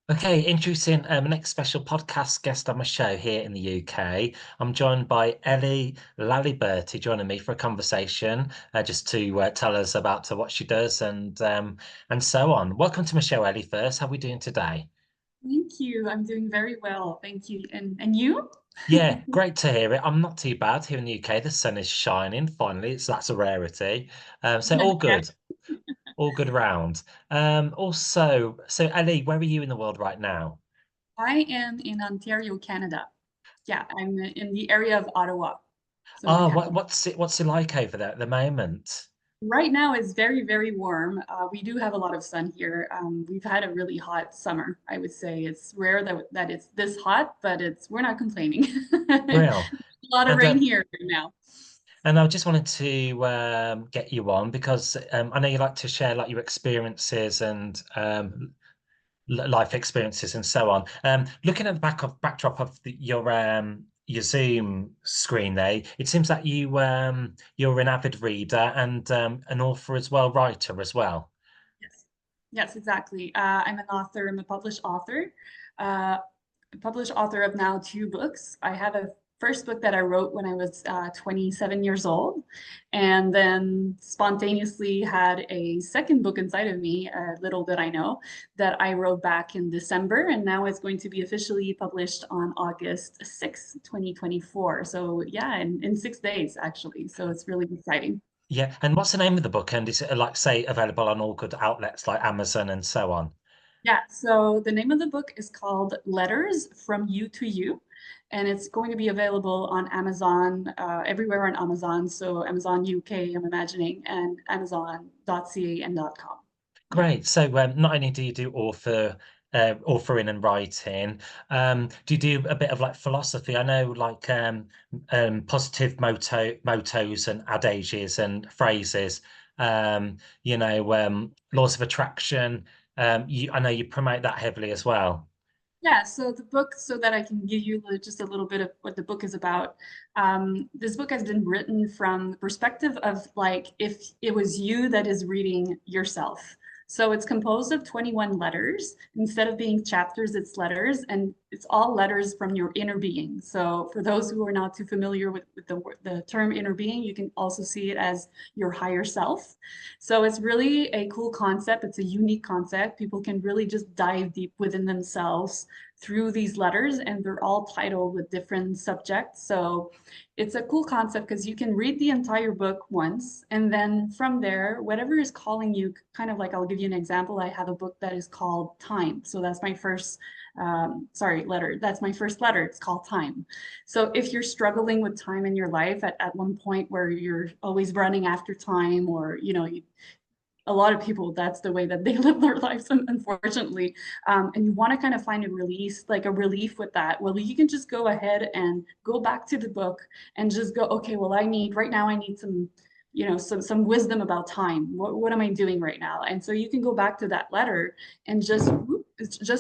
Okay, introducing next special podcast guest on my show here in the UK. I'm joined by Ellie Laliberte joining me for a conversation, just to tell us about what she does and so on. Welcome to my show, Ellie. First, how are we doing today? Thank you. I'm doing very well. Thank you. And you? Yeah, great to hear it. I'm not too bad here in the UK. The sun is shining finally, so that's a rarity. So Yeah. all good around. So Ellie, where are you in the world right now? I am in Ontario, Canada. Yeah, I'm in the area of Ottawa. So in Oh, Canada. what's it like over there at the moment? Right now it's very, very warm. We do have a lot of sun here. We've had a really hot summer. I would say it's rare that it's this hot, but we're not complaining. Real. A lot of And rain here right now. I just wanted to get you on because I know you like to share like your experiences and life experiences and so on. Looking at the backdrop of your Zoom screen there, it seems that you're an avid reader and an author as well, writer as well. Yes. Yes, exactly. I'm an author. I'm a uh, published author of now two books. I have a first book that I wrote when I was 27 years old, and then spontaneously had a second book inside of me, little did I know, that I wrote back in December, and now it's going to be officially published on August 6th, 2024. So yeah, in 6 days actually. So it's really exciting. Yeah. And what's the name of the book? And is it like say available on all good outlets like Amazon and so on? Yeah, so the name of the book is called Letters from You to You, and it's going to be available on Amazon, everywhere on Amazon. So Amazon UK, I'm imagining, and Amazon.ca and .com. Yeah. Great. So not only do you do authoring and writing, do you do a bit of like philosophy? I know like positive mottos and adages and phrases, laws of attraction. I know you promote that heavily as well. Yeah, so the book, so that I can give you just a little bit of what the book is about. This book has been written from the perspective of like if it was you that is reading yourself. So it's composed of 21 letters. Instead of being chapters, it's letters, and it's all letters from your inner being. So for those who are not too familiar with the term inner being, you can also see it as your higher self. So it's really a cool concept. It's a unique concept. People can really just dive deep within themselves through these letters, and they're all titled with different subjects. So it's a cool concept because you can read the entire book once, and then from there, whatever is calling you, kind of like I'll give you an example. I have a book that is called Time. So that's my first, letter. That's my first letter. It's called Time. So if you're struggling with time in your life at one point where you're always running after time, or a lot of people, that's the way that they live their lives, unfortunately. And you want to kind of find a release, like a relief with that. Well, you can just go ahead and go back to the book and just go, okay, well, right now I need some, some wisdom about time. What am I doing right now? And so you can go back to that letter and just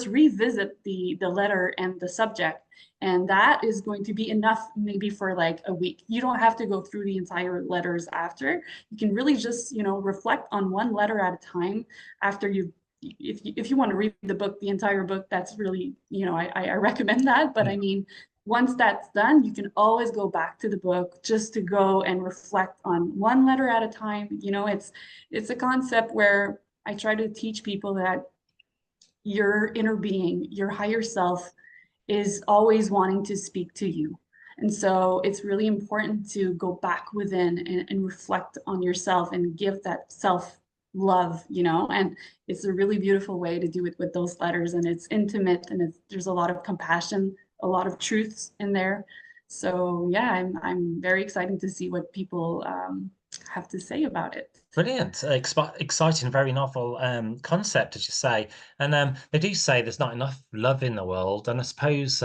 revisit the letter and the subject, and that is going to be enough maybe for like a week. You don't have to go through the entire letters after. You can really just, reflect on one letter at a time after you if you want to read the book, the entire book, that's really, I recommend that. But I Mm. mean, once that's done, you can always go back to the book just to go and reflect on one letter at a time. It's a concept where I try to teach people that your inner being, your higher self, is always wanting to speak to you. And so it's really important to go back within and reflect on yourself and give that self love, and it's a really beautiful way to do it with those letters. And it's intimate, and there's a lot of compassion, a lot of truths in there. So yeah, I'm very excited to see what people have to say about it. Brilliant, exciting, very novel concept, as you say. And they do say there's not enough love in the world, and I suppose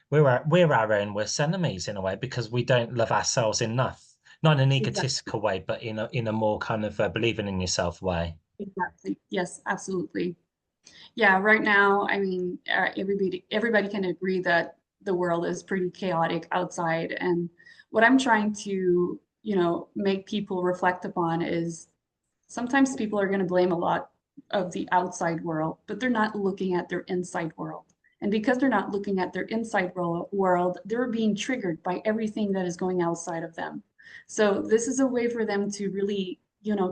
we're our own worst enemies in a way because we don't love ourselves enough. Not in an Exactly. egotistical way, but in a more kind of believing in yourself way. Exactly. Yes, absolutely. Yeah, right now, I mean, everybody can agree that the world is pretty chaotic outside, and what I'm trying to, make people reflect upon is sometimes people are going to blame a lot of the outside world, but they're not looking at their inside world. And because they're not looking at their inside world, they're being triggered by everything that is going outside of them. So this is a way for them to really,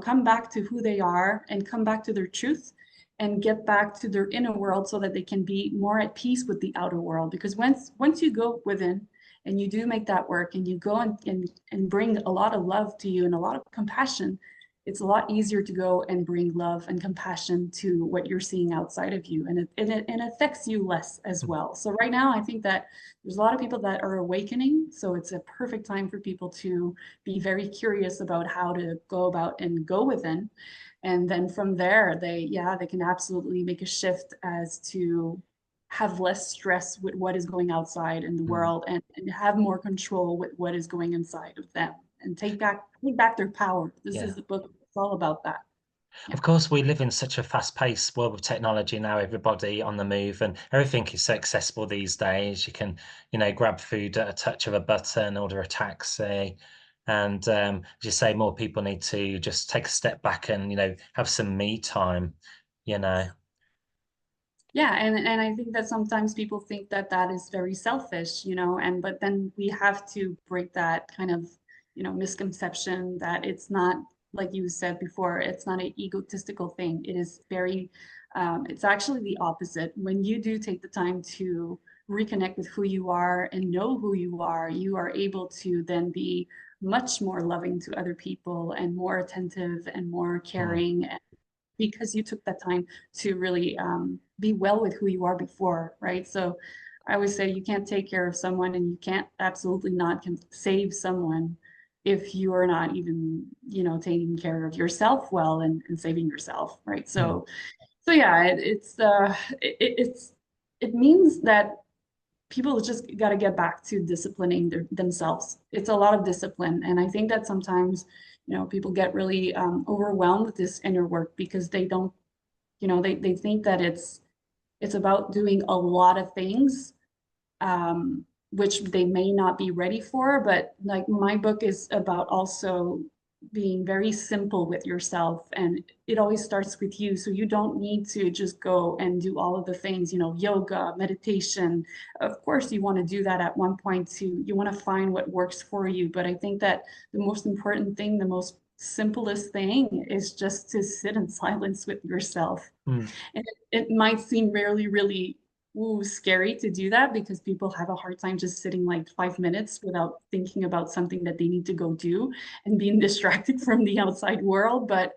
come back to who they are and come back to their truth and get back to their inner world so that they can be more at peace with the outer world. Because once you go within and you do make that work and you go and bring a lot of love to you and a lot of compassion, it's a lot easier to go and bring love and compassion to what you're seeing outside of you, and it affects you less as well. So right now, I think that there's a lot of people that are awakening, so it's a perfect time for people to be very curious about how to go about and go within. And then from there, they can absolutely make a shift as to have less stress with what is going outside in the world, and have more control with what is going inside of them, and take back their power. This is the book. It's all about that. Yeah. Of course, we live in such a fast-paced world of technology now, everybody on the move, and everything is so accessible these days. You can, grab food at a touch of a button, order a taxi. And as you say, more people need to just take a step back and, have some me time, Yeah, and I think that sometimes people think that that is very selfish, but then we have to break that kind of, misconception that it's not, like you said before, it's not an egotistical thing. It is very, it's actually the opposite. When you do take the time to reconnect with who you are and know who you are able to then be much more loving to other people and more attentive and more caring, because you took that time to really be well with who you are before, right? So I always say you can't take care of someone, and you can't absolutely not can save someone if you are not even, taking care of yourself well, and saving yourself, right? So yeah, it means that people just got to get back to disciplining themselves. It's a lot of discipline. And I think that sometimes, people get really overwhelmed with this inner work because they don't, they think that it's about doing a lot of things, which they may not be ready for. But like my book is about also being very simple with yourself, and it always starts with you. So you don't need to just go and do all of the things, yoga, meditation. Of course you want to do that at one point too. You want to find what works for you, but I think that the most important thing, the most simplest thing, is just to sit in silence with yourself. And it might seem really scary to do that, because people have a hard time just sitting like 5 minutes without thinking about something that they need to go do and being distracted from the outside world. But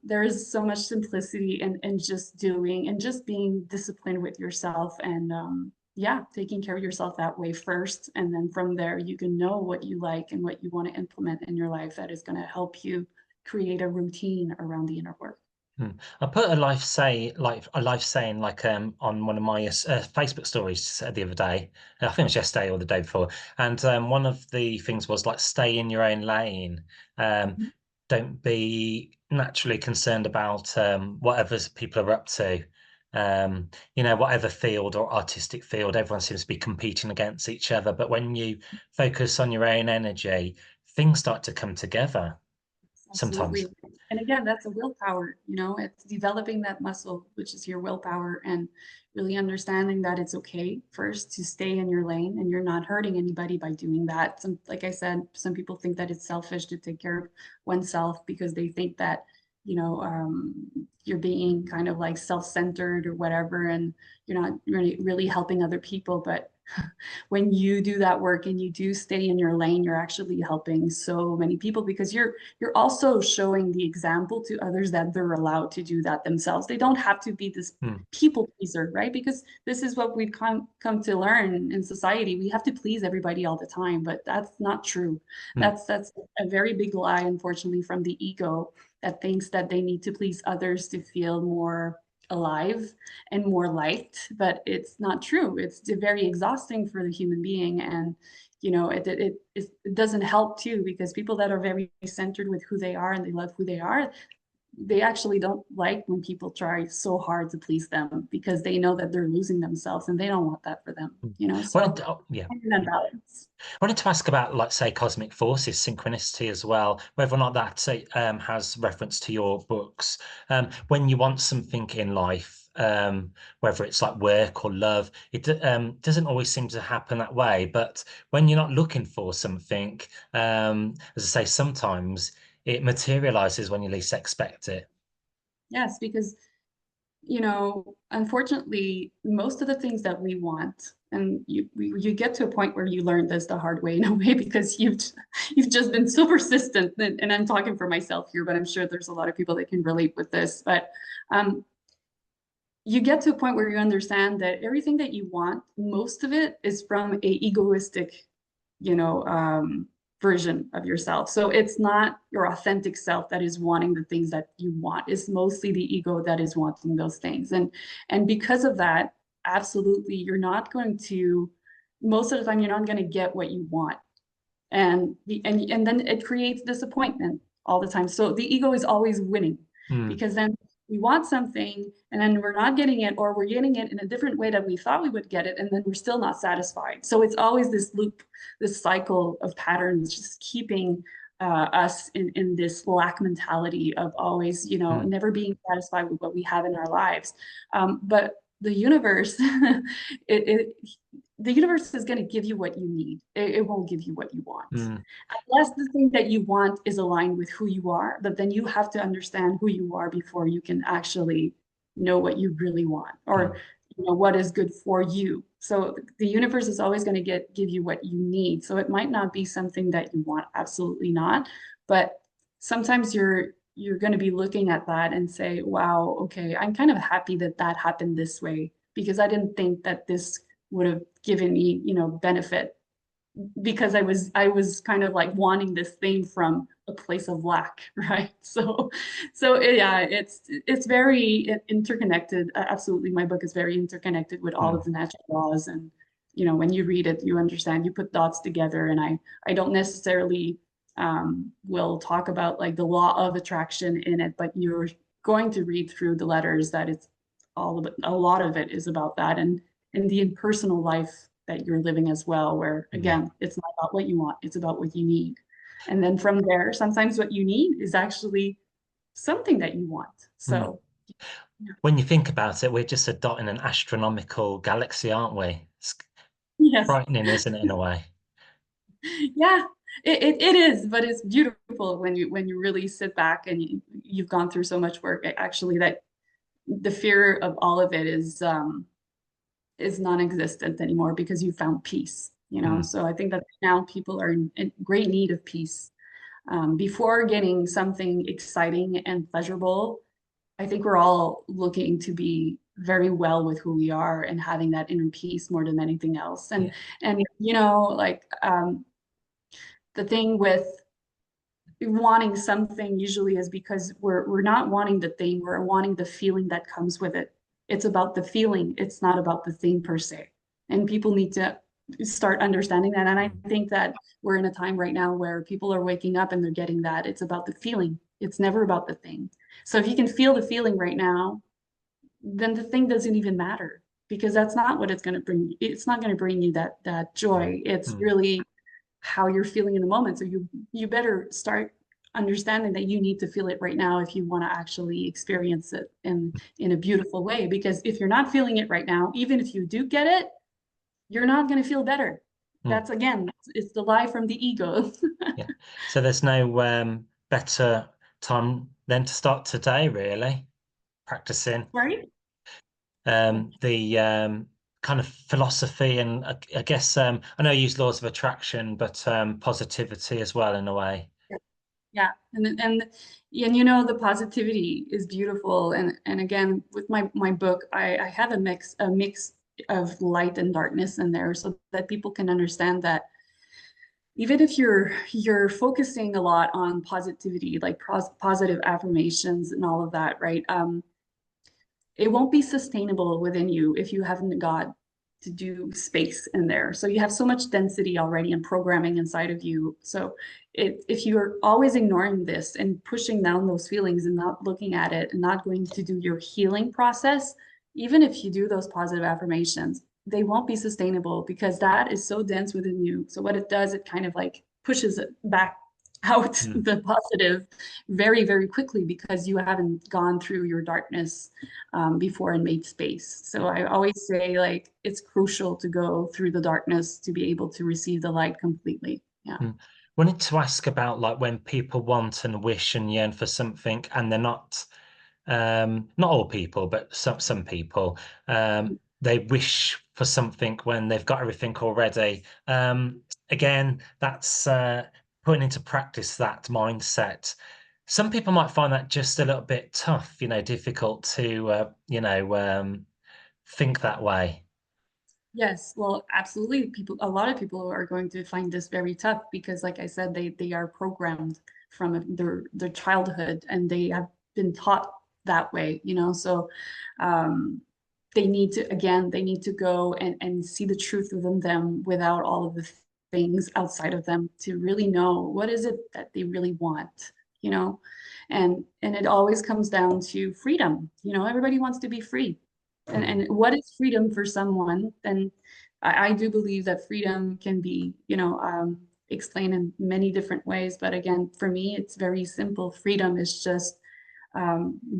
there is so much simplicity in just doing and just being disciplined with yourself, and taking care of yourself that way first. And then from there, you can know what you like and what you want to implement in your life that is going to help you create a routine around the inner work. I put a life saying on one of my Facebook stories the other day. I think it was yesterday or the day before. And one of the things was like, stay in your own lane. Don't be naturally concerned about whatever people are up to. Whatever field or artistic field, everyone seems to be competing against each other. But when you focus on your own energy, things start to come together sometimes. Absolutely. And again, that's a willpower, it's developing that muscle, which is your willpower, and really understanding that it's okay first to stay in your lane and you're not hurting anybody by doing that. Like I said, some people think that it's selfish to take care of oneself because they think that, you're being kind of like self-centered or whatever, and you're not really helping other people. But when you do that work and you do stay in your lane, you're actually helping so many people, because you're also showing the example to others that they're allowed to do that themselves. They don't have to be this people pleaser, right? Because this is what we've come to learn in society. We have to please everybody all the time, but that's not true. That's a very big lie, unfortunately, from the ego, that thinks that they need to please others to feel more alive and more liked. But it's not true. It's very exhausting for the human being, and it doesn't help too, because people that are very centered with who they are and they love who they are, they actually don't like when people try so hard to please them, because they know that they're losing themselves and they don't want that for them, you know, so Yeah. finding that balance. I wanted to ask about, like, say, cosmic forces, synchronicity as well, whether or not that has reference to your books. When you want something in life, whether it's like work or love, it doesn't always seem to happen that way. But when you're not looking for something, as I say, sometimes it materializes when you least expect it. Yes, because you know, unfortunately, most of the things that we want, and you get to a point where you learn this the hard way in a way, because you've just been so persistent. And I'm talking for myself here, but I'm sure there's a lot of people that can relate with this. But um, you get to a point where you understand that everything that you want, most of it is from a egoistic, you know, version of yourself. So it's not your authentic self that is wanting the things that you want. It's mostly the ego that is wanting those things. And because of that, absolutely, you're not going to, most of the time, you're not going to get what you want. And then it creates disappointment all the time. So the ego is always winning, Mm, because then we want something and then we're not getting it, or we're getting it in a different way that we thought we would get it, and then we're still not satisfied. So it's always this loop, this cycle of patterns, just keeping us in this lack mentality of always, you know, mm, never being satisfied with what we have in our lives. But the universe, it the universe is going to give you what you need. It won't give you what you want. mm, Unless the thing that you want is aligned with who you are, but then you have to understand who you are before you can actually know what you really want, or mm, you know what is good for you. So the universe is always going to give you what you need. So it might not be something that you want, absolutely not, but sometimes you're going to be looking at that and say, wow, okay, I'm kind of happy that that happened this way, because I didn't think that this would have given me, you know, benefit, because I was kind of like wanting this thing from a place of lack, right? So yeah, it's very interconnected. Absolutely, my book is very interconnected with all of mm, the natural laws, and you know, when you read it, you understand. You put dots together, and I don't necessarily will talk about like the law of attraction in it, but you're going to read through the letters that it's all of it. A lot of it is about that, and in the impersonal life that you're living as well, where yeah. again, it's not about what you want, it's about what you need. And then from there, sometimes what you need is actually something that you want. Mm. So yeah. When you think about it, we're just a dot in an astronomical galaxy, aren't we? It's Yes, frightening, isn't it, in a way? yeah, it is, but it's beautiful when you really sit back and you've gone through so much work, actually, that the fear of all of it is non-existent anymore, because you found peace, you know. Mm, So I think that now people are in great need of peace. Before getting something exciting and pleasurable, I think we're all looking to be very well with who we are and having that inner peace more than anything else. yeah. And you know, like the thing with wanting something usually is because we're not wanting the thing, we're wanting the feeling that comes with it. It's about the feeling, it's not about the thing per se. And people need to start understanding that. And I Mm, think that we're in a time right now where people are waking up and they're getting that. It's about the feeling. It's never about the thing. So if you can feel the feeling right now, then the thing doesn't even matter, because that's not what it's going to bring you. It's not going to bring you that mm, joy. It's mm, really how you're feeling in the moment. So you better start understanding that you need to feel it right now if you want to actually experience it in a beautiful way. Because if you're not feeling it right now, even if you do get it, you're not going to feel better. mm, That's again, it's the lie from the ego. yeah. So there's no better time than to start today, really, practicing Right? the kind of philosophy, and I guess I know you use laws of attraction, but positivity as well in a way. Yeah, and you know, the positivity is beautiful. And again, with my book, I have a mix of light and darkness in there, so that people can understand that even if you're focusing a lot on positivity, like positive affirmations and all of that, right? It won't be sustainable within you if you haven't got to do space in there. So you have so much density already and programming inside of you. So if you're always ignoring this and pushing down those feelings and not looking at it and not going to do your healing process, even if you do those positive affirmations, they won't be sustainable because that is so dense within you. So what it does, it kind of like pushes it back out the positive very, very quickly because you haven't gone through your darkness before and made space. So I always say, like, it's crucial to go through the darkness to be able to receive the light completely. Yeah. Wanted to ask about like when people want and wish and yearn for something and they're not all people, but some people, they wish for something when they've got everything already. Again, that's putting into practice that mindset. Some people might find that just a little bit tough, difficult to, think that way. Yes, well, absolutely. A lot of people are going to find this very tough because, like I said, they are programmed from their childhood and they have been taught that way, So they need to, again, they need to go and see the truth within them without all of the things outside of them to really know what is it that they really want, And it always comes down to freedom. Everybody wants to be free. And what is freedom for someone? And I do believe that freedom can be, explained in many different ways. But again, for me, it's very simple. Freedom is just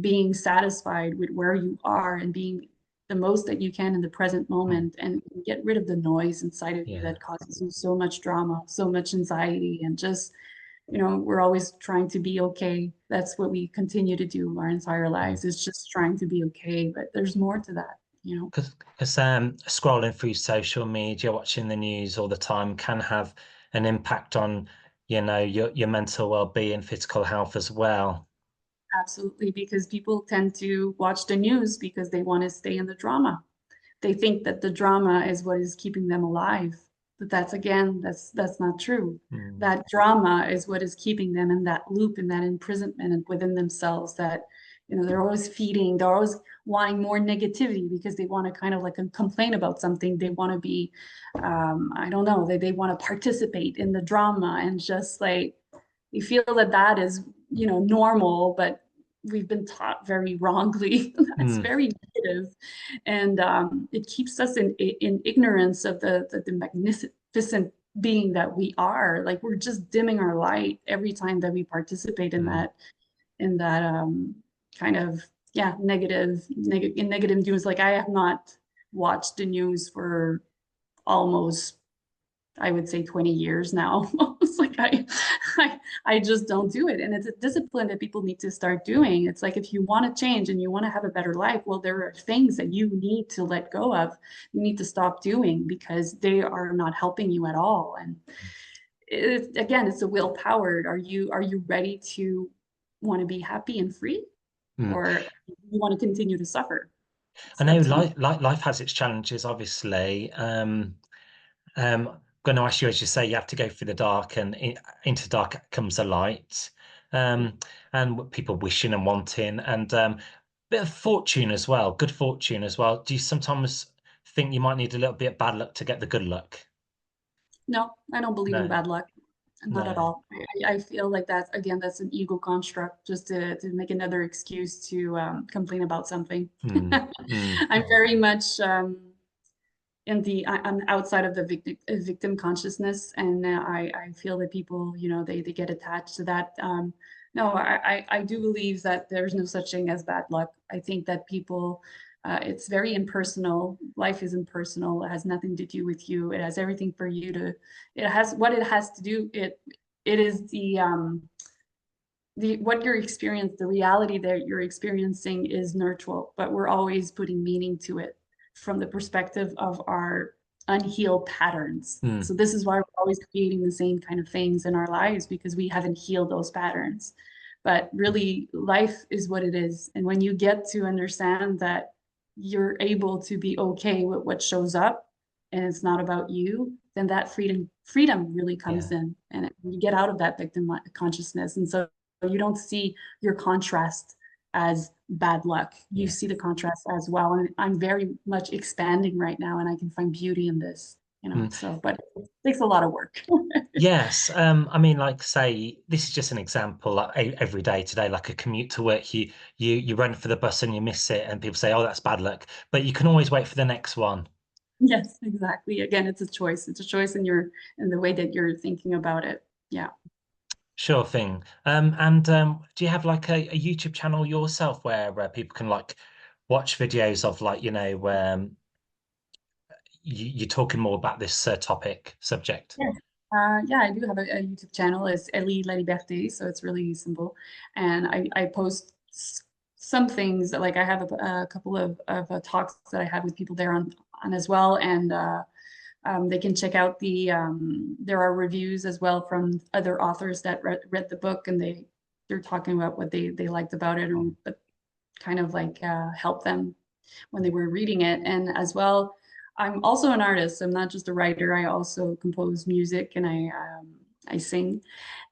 being satisfied with where you are and being the most that you can in the present moment and get rid of the noise inside of you that causes you so much drama, so much anxiety, and just we're always trying to be okay. That's what we continue to do our entire lives, is just trying to be okay. But there's more to that. Because scrolling through social media, watching the news all the time can have an impact on, your mental well-being, physical health as well. Absolutely, because people tend to watch the news because they want to stay in the drama. They think that the drama is what is keeping them alive. But that's not true. That drama is what is keeping them in that loop, in that imprisonment within themselves, that they're always feeding, they're always wanting more negativity because they want to kind of like complain about something. They want to be, I don't know, they want to participate in the drama and just like, they feel that is, normal, but we've been taught very wrongly. That's very negative. And it keeps us in ignorance of the magnificent being that we are. Like, we're just dimming our light every time that we participate in that kind of negative news. Like, I have not watched the news for almost, I would say, 20 years now. It's like I just don't do it. And it's a discipline that people need to start doing. It's like, if you want to change and you want to have a better life, well, there are things that you need to let go of. You need to stop doing because they are not helping you at all. And again, it's a willpower. Are you ready to want to be happy and free, or you want to continue to suffer? I know life has its challenges, obviously. Going to ask you, as you say, you have to go through the dark, and into dark comes the light. And people wishing and wanting, and bit of fortune as well, good fortune as well. Do you sometimes think you might need a little bit of bad luck to get the good luck? No, I don't believe in No, bad luck. Not at no. all. I feel like that's an ego construct, just to make another excuse to complain about something. I'm very much I'm outside of the victim consciousness, and I feel that people, they get attached to that. No, I do believe that there's no such thing as bad luck. I think that people, it's very impersonal. Life is impersonal. It has nothing to do with you. It has everything for you to. It has what it has to do. It is the what you're experiencing, the reality that you're experiencing is neutral, but we're always putting meaning to it from the perspective of our unhealed patterns. So this is why we're always creating the same kind of things in our lives, because we haven't healed those patterns. But really, life is what it is. And when you get to understand that you're able to be okay with what shows up and it's not about you, then that freedom really comes in, and you get out of that victim consciousness. And so you don't see your contrast as bad luck. You see the Yes. contrast as well. And I'm very much expanding right now, and I can find beauty in this, you know. Mm. So, but it takes a lot of work. Yes, I mean, like say, this is just an example. Like every day today, like a commute to work, you run for the bus and you miss it, and people say, "Oh, that's bad luck." But you can always wait for the next one. Yes, exactly. Again, it's a choice. It's a choice in your in the way that you're thinking about it. Yeah. Sure thing. And do you have like a YouTube channel yourself where people can like watch videos of like, you're talking more about this topic subject? Yes. Yeah, I do have a YouTube channel. It's Ellie Laliberte, so it's really simple. And I post some things, like I have a couple of talks that I had with people there on as well. And they can check out there are reviews as well from other authors that read the book, and they're talking about what they liked about it, or what kind of like helped them when they were reading it. And as well, I'm also an artist. I'm not just a writer. I also compose music, and I sing.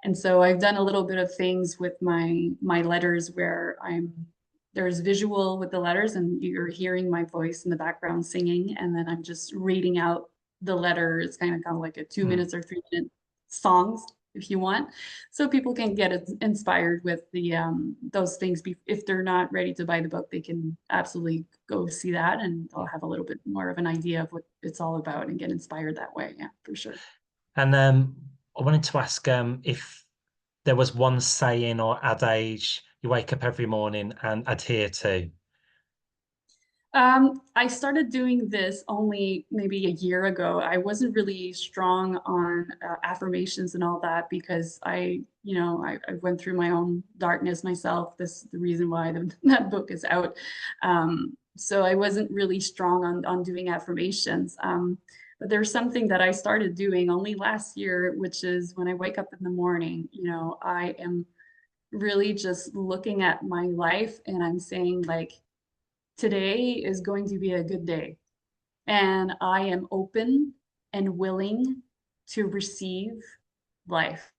And so I've done a little bit of things with my letters where there's visual with the letters, and you're hearing my voice in the background singing, and then I'm just reading out the letter. It's kind of like a 2 minutes or 3 minute songs if you want, so people can get inspired with those things. If they're not ready to buy the book, they can absolutely go see that, and they'll Yeah. have a little bit more of an idea of what it's all about and get inspired that way. Yeah, for sure. And I wanted to ask if there was one saying or adage you wake up every morning and adhere to. I started doing this only maybe a year ago. I wasn't really strong on affirmations and all that because I went through my own darkness myself. This is the reason why that book is out. So I wasn't really strong on doing affirmations. But there's something that I started doing only last year, which is when I wake up in the morning, I am really just looking at my life, and I'm saying like, today is going to be a good day, and I am open and willing to receive life.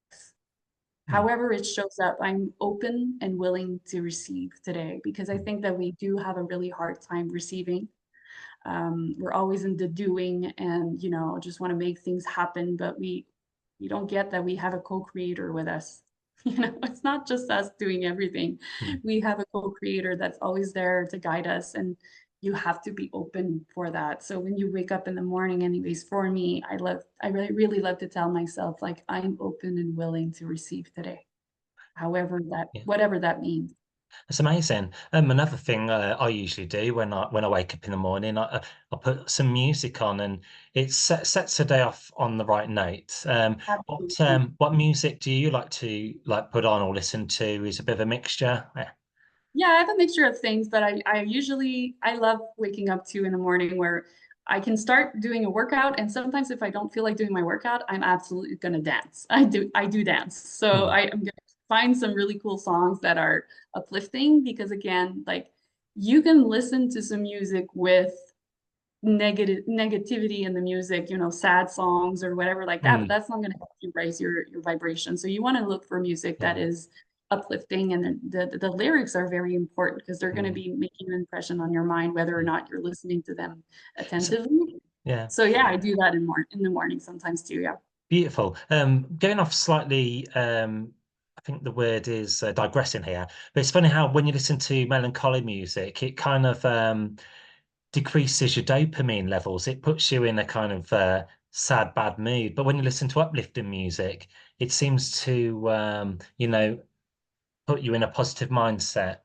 Mm, However it shows up, I'm open and willing to receive today, because I mm, think that we do have a really hard time receiving. We're always in the doing, and just want to make things happen, but we don't get that we have a co-creator with us. It's not just us doing everything. mm. We have a co-creator that's always there to guide us, and you have to be open for that. So when you wake up in the morning, anyways, for me, I really, really love to tell myself, like, I'm open and willing to receive today, Yeah. whatever that means. It's amazing. Another thing I usually do when I wake up in the morning, I put some music on, and it sets the day off on the right note. Absolutely. What music do you like to like put on or listen to? Is a bit of a mixture. Yeah. Yeah, I have a mixture of things, but I love waking up in the morning, where I can start doing a workout, and sometimes if I don't feel like doing my workout, I'm absolutely gonna dance. I do dance. So Mm, I am gonna find some really cool songs that are uplifting, because again, like, you can listen to some music with negativity in the music, sad songs or whatever like that, but mm, that's not going to help you raise your vibration. So you want to look for music that yeah. is uplifting, and the lyrics are very important, because they're going to Mm. be making an impression on your mind, whether or Mm. not you're listening to them So, attentively. yeah. So yeah, I do that in the morning sometimes too. Yeah. Beautiful. Going off slightly, I think the word is digressing here, but it's funny how when you listen to melancholy music, it kind of decreases your dopamine levels. It puts you in a kind of sad, bad mood. But when you listen to uplifting music, it seems to, put you in a positive mindset.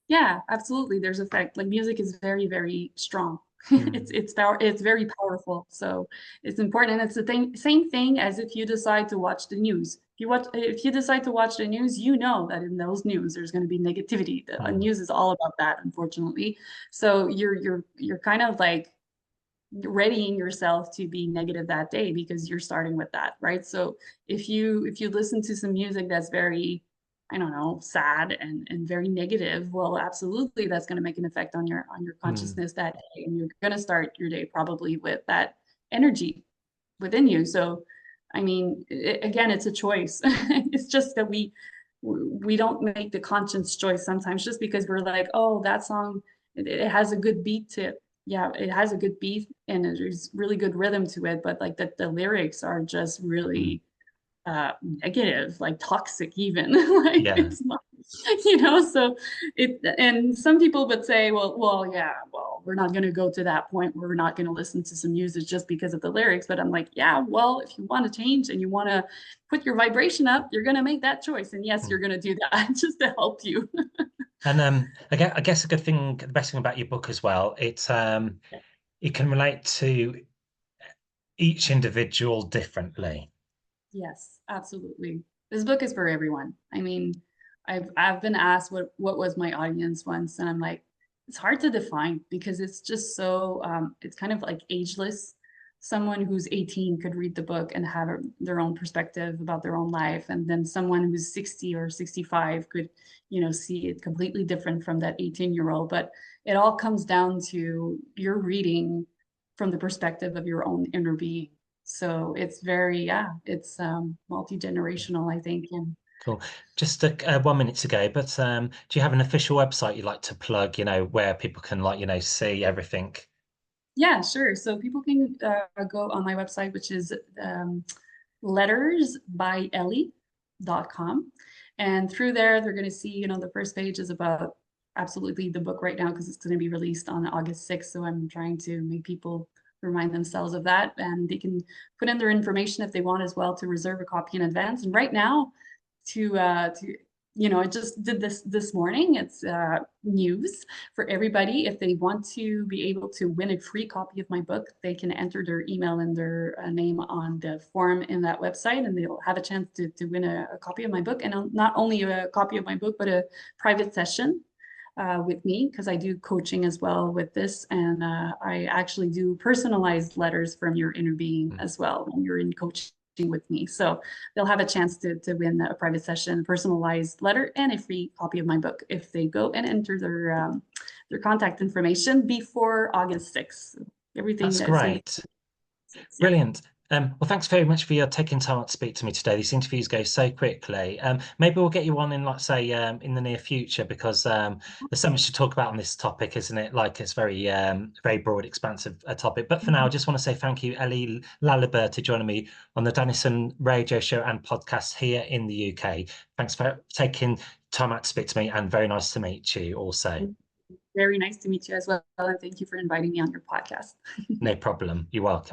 Yeah, absolutely. There's effect. Like, music is very, very strong. Mm, It's very powerful. So it's important. And it's the same thing as if you decide to watch the news. If you decide to watch the news, you know that in those news there's going to be negativity. The mm, news is all about that, unfortunately. So you're kind of like readying yourself to be negative that day, because you're starting with that, right? So if you listen to some music that's very, I don't know, sad and very negative, well, absolutely, that's going to make an effect on your mm, consciousness that day, and you're going to start your day probably with that energy within you. So I mean, again, it's a choice. It's just that we don't make the conscious choice sometimes just because we're like, oh, that song, it has a good beat to it. Yeah, it has a good beat and there's really good rhythm to it, but like the lyrics are just Mm. really negative, like toxic even. Like Yeah. it's not, so it, and some people would say, well, yeah, well, we're not going to go to that point where we're not going to listen to some music just because of the lyrics. But I'm like, yeah, well, if you want to change and you want to put your vibration up, you're going to make that choice. And yes, Mm. you're going to do that just to help you. And I guess the best thing about your book as well, it can relate to each individual differently. Yes, absolutely. This book is for everyone. I mean, I've been asked what was my audience once, and I'm like, it's hard to define because it's just so it's kind of like ageless. Someone who's 18 could read the book and have their own perspective about their own life, and then someone who's 60 or 65 could, see it completely different from that 18-year-old. But it all comes down to you're reading from the perspective of your own inner being. So it's very, yeah, it's multi-generational, I think. And Cool. Just 1 minute ago, but do you have an official website you like to plug, where people can see everything? yeah, sure. So people can go on my website, which is lettersbyellie.com. And through there, they're going to see, the first page is about absolutely the book right now because it's going to be released on August 6th. So I'm trying to make people remind themselves of that. And they can put in their information if they want as well to reserve a copy in advance. And right now, I just did this morning. It's news for everybody. If they want to be able to win a free copy of my book, they can enter their email and their name on the form in that website, and they'll have a chance to win a copy of my book. And not only a copy of my book, but a private session with me, because I do coaching as well with this. And I actually do personalized letters from your inner being Mm. as well when you're in coaching with me. So they'll have a chance to win a private session, personalized letter, and a free copy of my book if they go and enter their contact information before August 6th. Everything That's that's going to great. be 6th. Yeah. Brilliant. Well, thanks very much for your taking time out to speak to me today. These interviews go so quickly. Maybe we'll get you on in, like, say, in the near future, because there's so much to talk about on this topic, isn't it? Like, it's very broad, expansive topic. But for now, I just want to say thank you, Ellie Laliberte, joining me on the Dennison radio show and podcast here in the UK. Thanks for taking time out to speak to me, and very nice to meet you also. Very nice to meet you as well. And thank you for inviting me on your podcast. No problem. You're welcome.